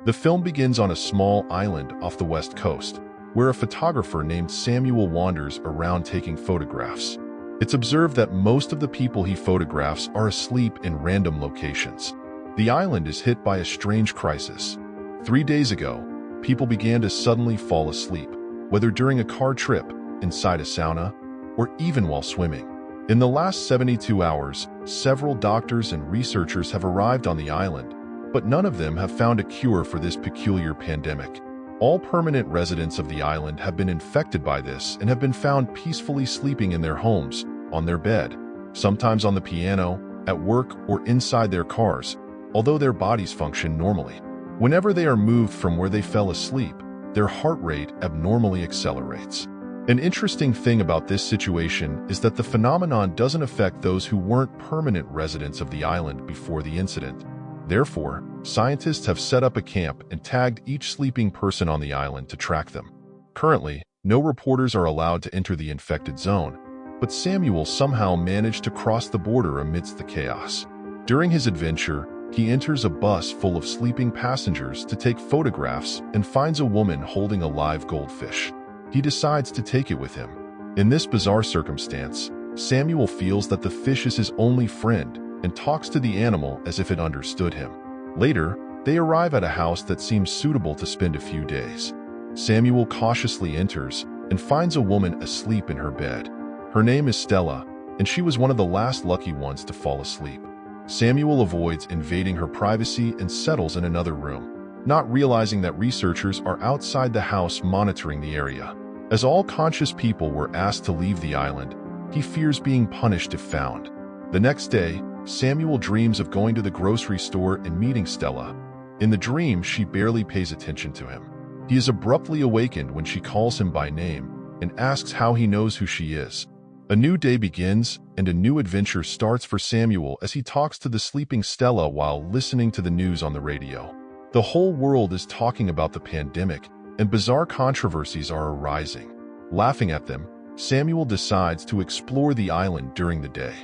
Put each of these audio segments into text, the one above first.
The film begins on a small island off the west coast, where a photographer named Samuel wanders around taking photographs. It's observed that most of the people he photographs are asleep in random locations. The island is hit by a strange crisis. 3 days ago, people began to suddenly fall asleep, whether during a car trip, inside a sauna, or even while swimming. In the last 72 hours, several doctors and researchers have arrived on the island, but none of them have found a cure for this peculiar pandemic. All permanent residents of the island have been infected by this and have been found peacefully sleeping in their homes, on their bed, sometimes on the piano, at work, or inside their cars, although their bodies function normally. Whenever they are moved from where they fell asleep, their heart rate abnormally accelerates. An interesting thing about this situation is that the phenomenon doesn't affect those who weren't permanent residents of the island before the incident. Therefore, scientists have set up a camp and tagged each sleeping person on the island to track them. Currently, no reporters are allowed to enter the infected zone, but Samuel somehow managed to cross the border amidst the chaos. During his adventure, he enters a bus full of sleeping passengers to take photographs and finds a woman holding a live goldfish. He decides to take it with him. In this bizarre circumstance, Samuel feels that the fish is his only friend and talks to the animal as if it understood him. Later, they arrive at a house that seems suitable to spend a few days. Samuel cautiously enters and finds a woman asleep in her bed. Her name is Stella, and she was one of the last lucky ones to fall asleep. Samuel avoids invading her privacy and settles in another room, not realizing that researchers are outside the house monitoring the area. As all conscious people were asked to leave the island, he fears being punished if found. The next day, Samuel dreams of going to the grocery store and meeting Stella. In the dream, she barely pays attention to him. He is abruptly awakened when she calls him by name and asks how he knows who she is. A new day begins, and a new adventure starts for Samuel as he talks to the sleeping Stella while listening to the news on the radio. The whole world is talking about the pandemic, and bizarre controversies are arising. Laughing at them, Samuel decides to explore the island during the day.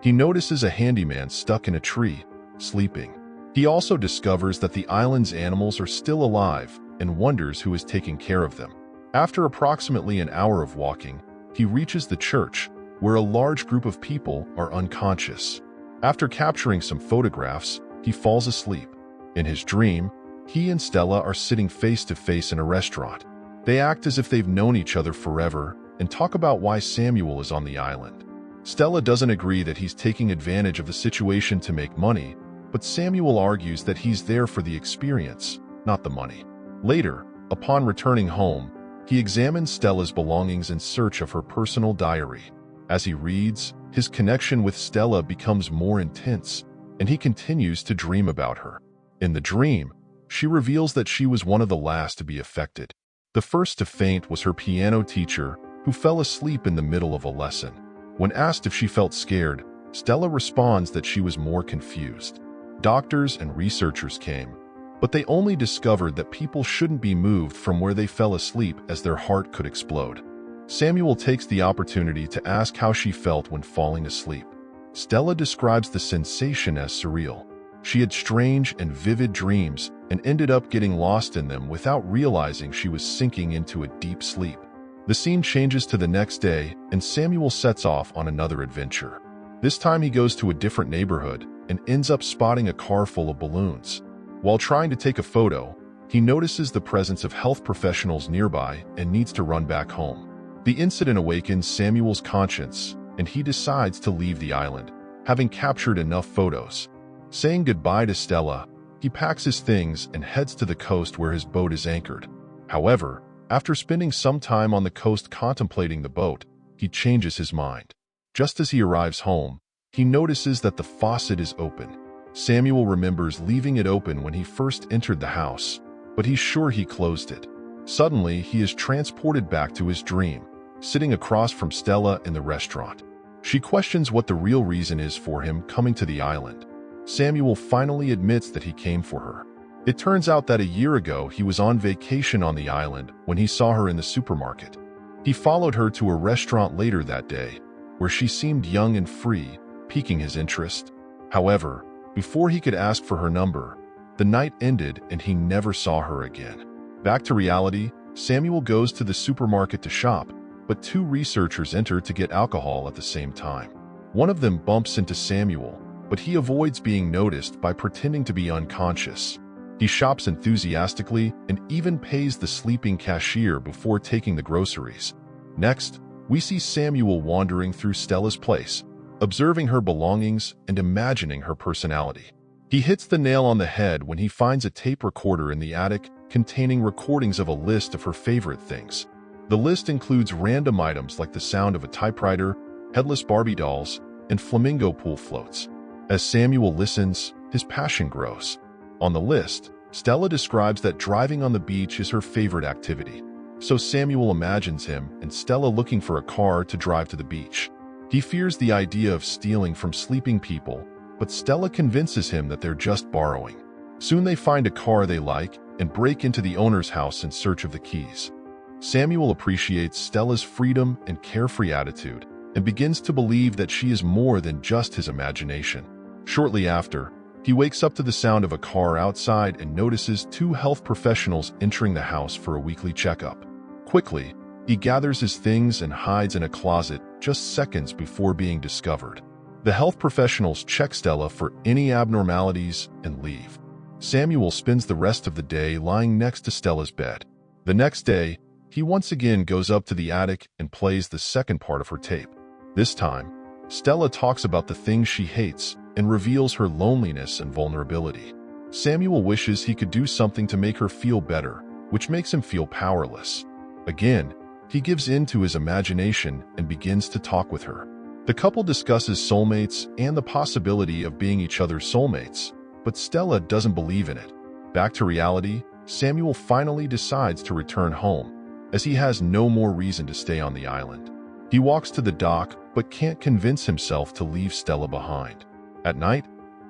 He notices a handyman stuck in a tree, sleeping. He also discovers that the island's animals are still alive and wonders who is taking care of them. After approximately an hour of walking, he reaches the church, where a large group of people are unconscious. After capturing some photographs, he falls asleep. In his dream, he and Stella are sitting face to face in a restaurant. They act as if they've known each other forever and talk about why Samuel is on the island. Stella doesn't agree that he's taking advantage of the situation to make money, but Samuel argues that he's there for the experience, not the money. Later, upon returning home, he examines Stella's belongings in search of her personal diary. As he reads, his connection with Stella becomes more intense, and he continues to dream about her. In the dream, she reveals that she was one of the last to be affected. The first to faint was her piano teacher, who fell asleep in the middle of a lesson. When asked if she felt scared, Stella responds that she was more confused. Doctors and researchers came, but they only discovered that people shouldn't be moved from where they fell asleep as their heart could explode. Samuel takes the opportunity to ask how she felt when falling asleep. Stella describes the sensation as surreal. She had strange and vivid dreams and ended up getting lost in them without realizing she was sinking into a deep sleep. The scene changes to the next day, and Samuel sets off on another adventure. This time he goes to a different neighborhood and ends up spotting a car full of balloons. While trying to take a photo, he notices the presence of health professionals nearby and needs to run back home. The incident awakens Samuel's conscience, and he decides to leave the island, having captured enough photos. Saying goodbye to Stella, he packs his things and heads to the coast where his boat is anchored. However, after spending some time on the coast contemplating the boat, he changes his mind. Just as he arrives home, he notices that the faucet is open. Samuel remembers leaving it open when he first entered the house, but he's sure he closed it. Suddenly, he is transported back to his dream, sitting across from Stella in the restaurant. She questions what the real reason is for him coming to the island. Samuel finally admits that he came for her. It turns out that a year ago he was on vacation on the island when he saw her in the supermarket. He followed her to a restaurant later that day, where she seemed young and free, piquing his interest. However, before he could ask for her number, The night ended and he never saw her again. Back to reality, Samuel goes to the supermarket to shop, but two researchers enter to get alcohol at the same time. One of them bumps into Samuel, but he avoids being noticed by pretending to be unconscious. He shops enthusiastically and even pays the sleeping cashier before taking the groceries. Next, we see Samuel wandering through Stella's place, observing her belongings and imagining her personality. He hits the nail on the head when he finds a tape recorder in the attic containing recordings of a list of her favorite things. The list includes random items like the sound of a typewriter, headless Barbie dolls, and flamingo pool floats. As Samuel listens, his passion grows. On the list, Stella describes that driving on the beach is her favorite activity. So Samuel imagines him and Stella looking for a car to drive to the beach. He fears the idea of stealing from sleeping people, but Stella convinces him that they're just borrowing. Soon they find a car they like and break into the owner's house in search of the keys. Samuel appreciates Stella's freedom and carefree attitude and begins to believe that she is more than just his imagination. Shortly after, he wakes up to the sound of a car outside and notices two health professionals entering the house for a weekly checkup. Quickly, he gathers his things and hides in a closet just seconds before being discovered. The health professionals check Stella for any abnormalities and leave. Samuel spends the rest of the day lying next to Stella's bed. The next day, he once again goes up to the attic and plays the second part of her tape. This time, Stella talks about the things she hates and reveals her loneliness and vulnerability. Samuel wishes he could do something to make her feel better, which makes him feel powerless. Again, he gives in to his imagination and begins to talk with her. The couple discusses soulmates and the possibility of being each other's soulmates, but Stella doesn't believe in it. Back to reality, Samuel finally decides to return home, as he has no more reason to stay on the island. He walks to the dock, but can't convince himself to leave Stella behind. At night,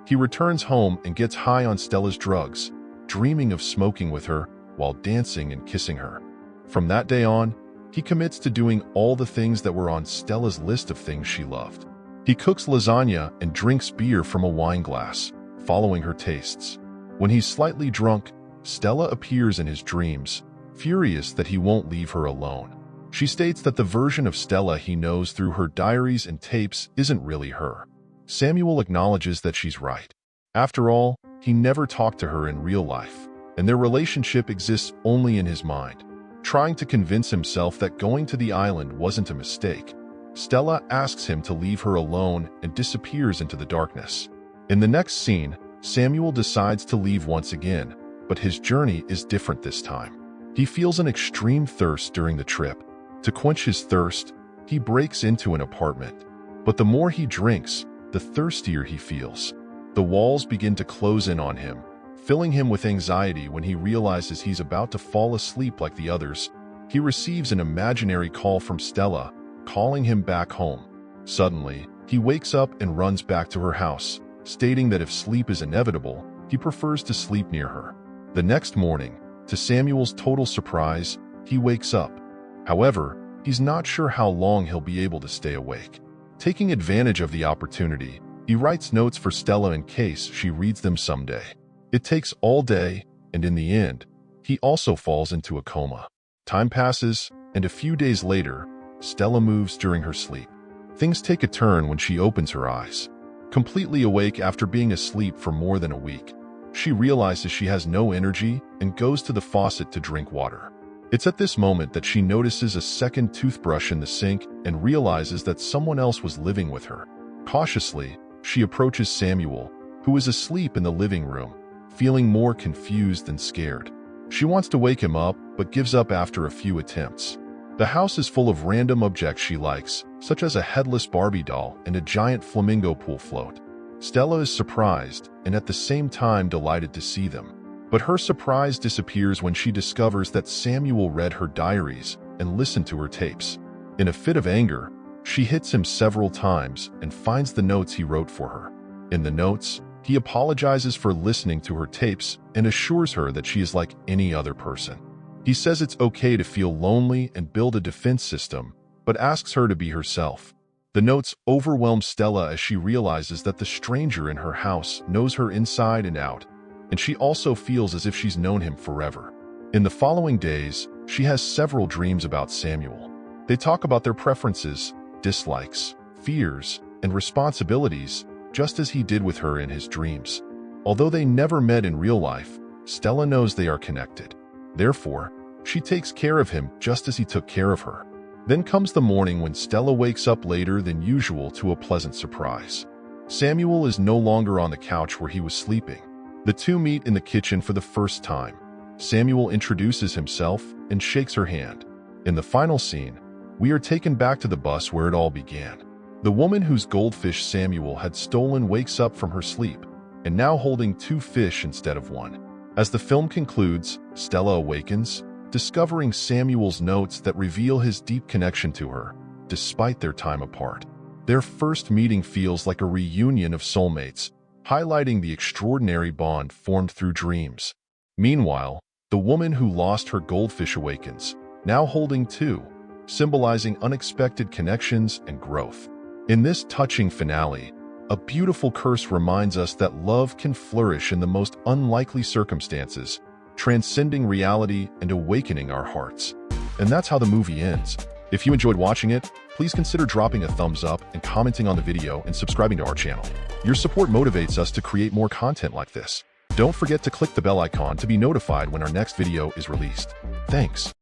he returns home and gets high on Stella's drugs, dreaming of smoking with her while dancing and kissing her. From that day on, he commits to doing all the things that were on Stella's list of things she loved. He cooks lasagna and drinks beer from a wine glass, following her tastes. When he's slightly drunk, Stella appears in his dreams, furious that he won't leave her alone. She states that the version of Stella he knows through her diaries and tapes isn't really her. Samuel acknowledges that she's right. After all, he never talked to her in real life, and their relationship exists only in his mind. Trying to convince himself that going to the island wasn't a mistake, Stella asks him to leave her alone and disappears into the darkness. In the next scene, Samuel decides to leave once again, but his journey is different this time. He feels an extreme thirst during the trip. To quench his thirst, he breaks into an apartment. But the more he drinks, the thirstier he feels. The walls begin to close in on him, filling him with anxiety when he realizes he's about to fall asleep like the others. He receives an imaginary call from Stella, calling him back home. Suddenly, he wakes up and runs back to her house, stating that if sleep is inevitable, he prefers to sleep near her. The next morning, to Samuel's total surprise, he wakes up. However, he's not sure how long he'll be able to stay awake. Taking advantage of the opportunity, he writes notes for Stella in case she reads them someday. It takes all day, and in the end, he also falls into a coma. Time passes, and a few days later, Stella moves during her sleep. Things take a turn when she opens her eyes. Completely awake after being asleep for more than a week, she realizes she has no energy and goes to the faucet to drink water. It's at this moment that she notices a second toothbrush in the sink and realizes that someone else was living with her. Cautiously, she approaches Samuel, who is asleep in the living room, feeling more confused than scared. She wants to wake him up, but gives up after a few attempts. The house is full of random objects she likes, such as a headless Barbie doll and a giant flamingo pool float. Stella is surprised and at the same time delighted to see them. But her surprise disappears when she discovers that Samuel read her diaries and listened to her tapes. In a fit of anger, she hits him several times and finds the notes he wrote for her. In the notes, he apologizes for listening to her tapes and assures her that she is like any other person. He says it's okay to feel lonely and build a defense system, but asks her to be herself. The notes overwhelm Stella as she realizes that the stranger in her house knows her inside and out. and she also feels as if she's known him forever. In the following days, she has several dreams about Samuel. They talk about their preferences, dislikes, fears, and responsibilities, just as he did with her in his dreams. Although they never met in real life, Stella knows they are connected. Therefore, she takes care of him just as he took care of her. Then comes the morning when Stella wakes up later than usual to a pleasant surprise. Samuel is no longer on the couch where he was sleeping. The two meet in the kitchen for the first time. Samuel introduces himself and shakes her hand. In the final scene, we are taken back to the bus where it all began. The woman whose goldfish Samuel had stolen wakes up from her sleep, and now holding two fish instead of one. As the film concludes, Stella awakens, discovering Samuel's notes that reveal his deep connection to her, despite their time apart. Their first meeting feels like a reunion of soulmates, highlighting the extraordinary bond formed through dreams. Meanwhile, the woman who lost her goldfish awakens, now holding two, symbolizing unexpected connections and growth. In this touching finale, a beautiful curse reminds us that love can flourish in the most unlikely circumstances, transcending reality and awakening our hearts. And that's how the movie ends. If you enjoyed watching it, please consider dropping a thumbs up and commenting on the video and subscribing to our channel. Your support motivates us to create more content like this. Don't forget to click the bell icon to be notified when our next video is released. Thanks.